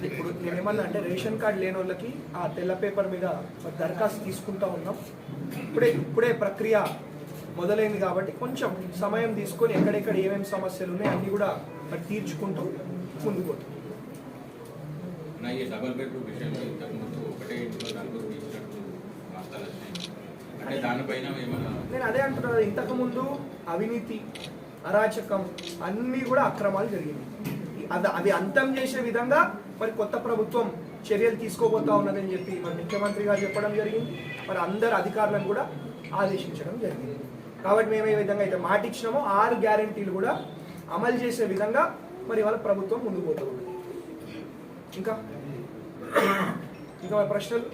ఇప్పుడు నేనేమన్నా అంటే రేషన్ కార్డు లేని వాళ్ళకి ఆ తెల్ల పేపర్ మీద దరఖాస్తు తీసుకుంటా ఉన్నాం. ఇప్పుడే ప్రక్రియ మొదలైంది కాబట్టి కొంచెం సమయం తీసుకొని ఎక్కడెక్కడ ఏమేమి సమస్యలు ఉన్నాయి అన్నీ కూడా తీర్చుకుంటూ ముందుకు పోతాం. డబల్ బెడ్రూమ్ విషయంలో ఇంతకుముందు ఒకటే ఇంట్లో నలుగురు తీసినట్టు వార్తలు వచ్చాయి. అంటే దానిపైన నేను అదే అంటున్నా, ఇంతకుముందు అవినీతి అరాచకం అన్నీ కూడా అక్రమాలు జరిగింది. అవి అంతం చేసే విధంగా మరి కొత్త ప్రభుత్వం చర్యలు తీసుకోబోతా ఉన్నదని చెప్పి మరి ముఖ్యమంత్రి గారు చెప్పడం జరిగింది. మరి అందరు అధికారులను కూడా ఆదేశించడం జరిగింది. కాబట్టి మేము ఏ విధంగా అయితే మాట ఇచ్చినామో 6 గ్యారెంటీలు కూడా అమలు చేసే విధంగా మరి వాళ్ళ ప్రభుత్వం ముందుకు పోతూ ఉంది. ఇంకా ప్రశ్నలు